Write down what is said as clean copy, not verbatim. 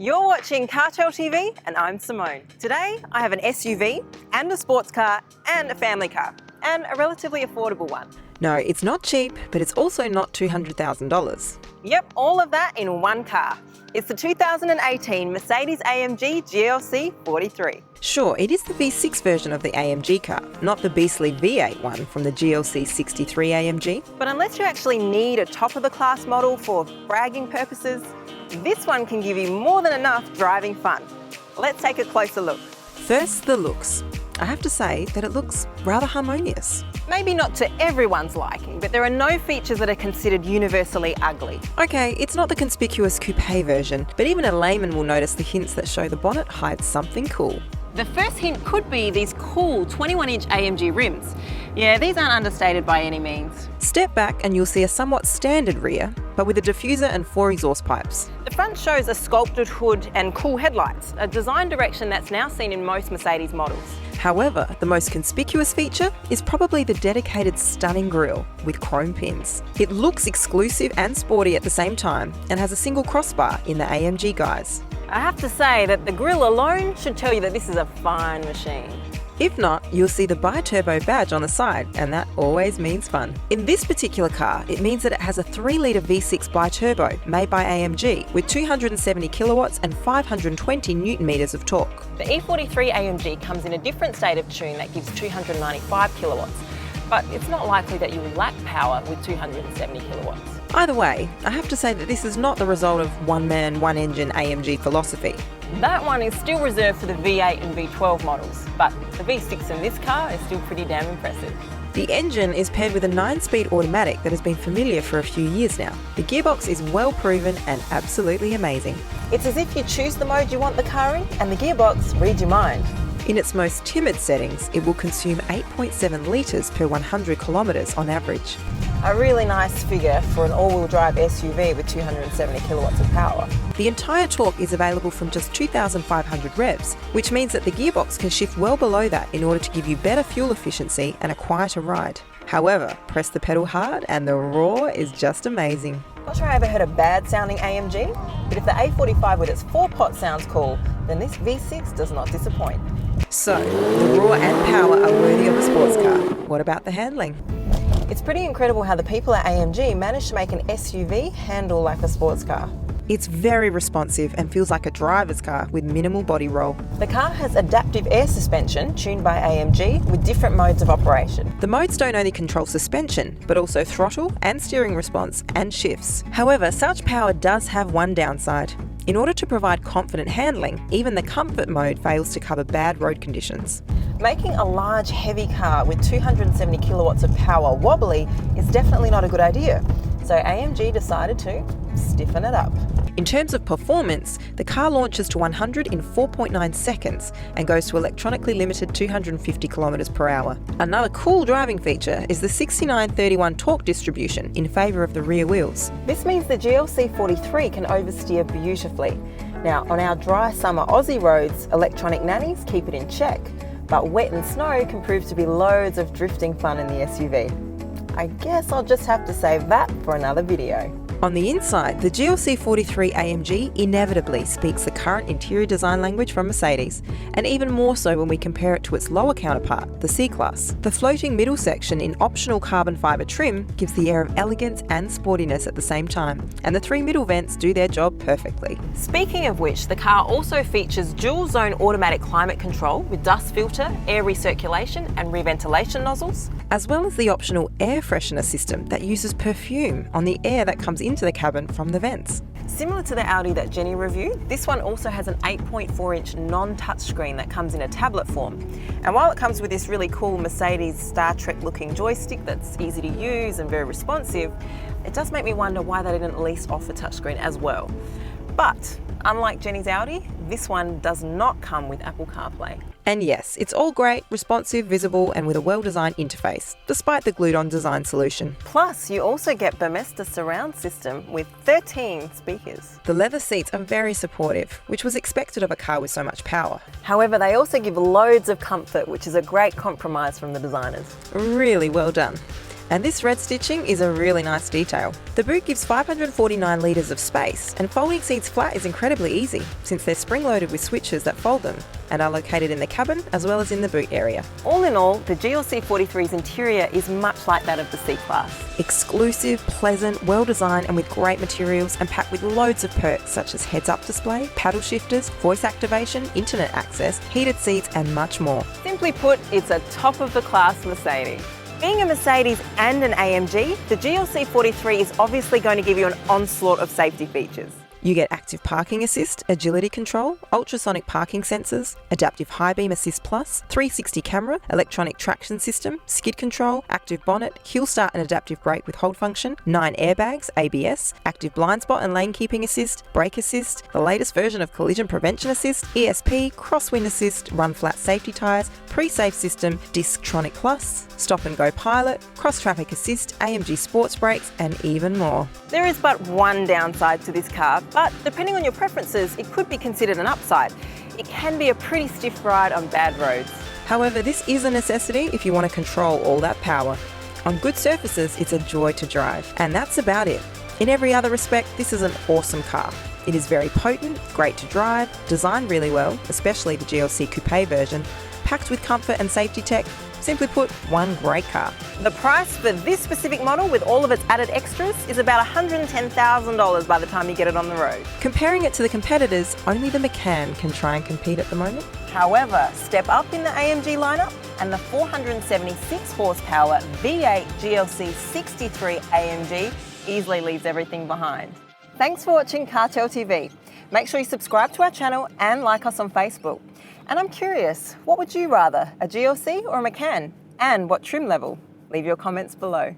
You're watching Cartel TV and I'm Simone. Today I have an SUV and a sports car and a family car and a relatively affordable one. No, it's not cheap, but it's also not $200,000. Yep, all of that in one car. It's the 2018 Mercedes-AMG GLC 43. Sure, it is the V6 version of the AMG car, not the beastly V8 one from the GLC 63 AMG. But unless you actually need a top-of-the-class model for bragging purposes, this one can give you more than enough driving fun. Let's take a closer look. First, the looks. I have to say that it looks rather harmonious. Maybe not to everyone's liking, but there are no features that are considered universally ugly. Okay, it's not the conspicuous coupe version, but even a layman will notice the hints that show the bonnet hides something cool. The first hint could be these cool 21-inch AMG rims. Yeah, these aren't understated by any means. Step back and you'll see a somewhat standard rear, but with a diffuser and 4 exhaust pipes. The front shows a sculpted hood and cool headlights, a design direction that's now seen in most Mercedes models. However, the most conspicuous feature is probably the dedicated stunning grille with chrome pins. It looks exclusive and sporty at the same time and has a single crossbar in the AMG guise. I have to say that the grille alone should tell you that this is a fine machine. If not, you'll see the bi-turbo badge on the side, and that always means fun. In this particular car, it means that it has a 3-litre V6 bi-turbo made by AMG with 270 kilowatts and 520 newton meters of torque. The E43 AMG comes in a different state of tune that gives 295 kilowatts, but it's not likely that you will lack power with 270 kilowatts. Either way, I have to say that this is not the result of one-man, one-engine AMG philosophy. That one is still reserved for the V8 and V12 models, but the V6 in this car is still pretty damn impressive. The engine is paired with a 9-speed automatic that has been familiar for a few years now. The gearbox is well proven and absolutely amazing. It's as if you choose the mode you want the car in and the gearbox reads your mind. In its most timid settings, it will consume 8.7 litres per 100 kilometres on average. A really nice figure for an all-wheel drive SUV with 270 kilowatts of power. The entire torque is available from just 2,500 revs, which means that the gearbox can shift well below that in order to give you better fuel efficiency and a quieter ride. However, press the pedal hard and the roar is just amazing. Not sure I ever heard a bad sounding AMG, but if the A45 with its 4-pot sounds cool, then this V6 does not disappoint. So, the roar and power are worthy of a sports car. What about the handling? It's pretty incredible how the people at AMG managed to make an SUV handle like a sports car. It's very responsive and feels like a driver's car with minimal body roll. The car has adaptive air suspension tuned by AMG with different modes of operation. The modes don't only control suspension, but also throttle and steering response and shifts. However, such power does have one downside. In order to provide confident handling, even the comfort mode fails to cover bad road conditions. Making a large, heavy car with 270 kilowatts of power wobbly is definitely not a good idea. So AMG decided to stiffen it up. In terms of performance, the car launches to 100 in 4.9 seconds and goes to electronically limited 250 kilometers per hour. Another cool driving feature is the 69-31 torque distribution in favour of the rear wheels. This means the GLC 43 can oversteer beautifully. Now, on our dry summer Aussie roads, electronic nannies keep it in check, but wet and snow can prove to be loads of drifting fun in the SUV. I guess I'll just have to save that for another video. On the inside, the GLC 43 AMG inevitably speaks the current interior design language from Mercedes, and even more so when we compare it to its lower counterpart, the C-Class. The floating middle section in optional carbon fibre trim gives the air of elegance and sportiness at the same time, and the 3 middle vents do their job perfectly. Speaking of which, the car also features dual-zone automatic climate control with dust filter, air recirculation and reventilation nozzles, as well as the optional air freshener system that uses perfume on the air that comes into the cabin from the vents. Similar to the Audi that Jenny reviewed, this one also has an 8.4-inch non-touch screen that comes in a tablet form. And while it comes with this really cool Mercedes Star Trek looking joystick that's easy to use and very responsive, it does make me wonder why they didn't at least offer touchscreen as well. But unlike Jenny's Audi, this one does not come with Apple CarPlay. And yes, it's all great, responsive, visible, and with a well-designed interface, despite the glued-on design solution. Plus, you also get Bemesta surround system with 13 speakers. The leather seats are very supportive, which was expected of a car with so much power. However, they also give loads of comfort, which is a great compromise from the designers. Really well done. And this red stitching is a really nice detail. The boot gives 549 litres of space, and folding seats flat is incredibly easy since they're spring-loaded with switches that fold them and are located in the cabin as well as in the boot area. All in all, the GLC 43's interior is much like that of the C-Class. Exclusive, pleasant, well-designed and with great materials, and packed with loads of perks such as heads-up display, paddle shifters, voice activation, internet access, heated seats and much more. Simply put, it's a top-of-the-class Mercedes. Being a Mercedes and an AMG, the GLC 43 is obviously going to give you an onslaught of safety features. You get active parking assist, agility control, ultrasonic parking sensors, adaptive high beam assist plus, 360 camera, electronic traction system, skid control, active bonnet, hill start and adaptive brake with hold function, 9 airbags, ABS, active blind spot and lane keeping assist, brake assist, the latest version of collision prevention assist, ESP, crosswind assist, run flat safety tyres, pre-safe system, Disctronic plus, stop and go pilot, cross traffic assist, AMG sports brakes and even more. There is but one downside to this car, but depending on your preferences, it could be considered an upside. It can be a pretty stiff ride on bad roads. However, this is a necessity if you want to control all that power. On good surfaces, it's a joy to drive. And that's about it. In every other respect, this is an awesome car. It is very potent, great to drive, designed really well, especially the GLC Coupe version, packed with comfort and safety tech. Simply put, one great car. The price for this specific model with all of its added extras is about $110,000 by the time you get it on the road. Comparing it to the competitors, only the Macan can try and compete at the moment. However, step up in the AMG lineup and the 476 horsepower V8 GLC 63 AMG easily leaves everything behind. Thanks for watching Cartel TV. Make sure you subscribe to our channel and like us on Facebook. And I'm curious, what would you rather, a GLC or a Macan? And what trim level? Leave your comments below.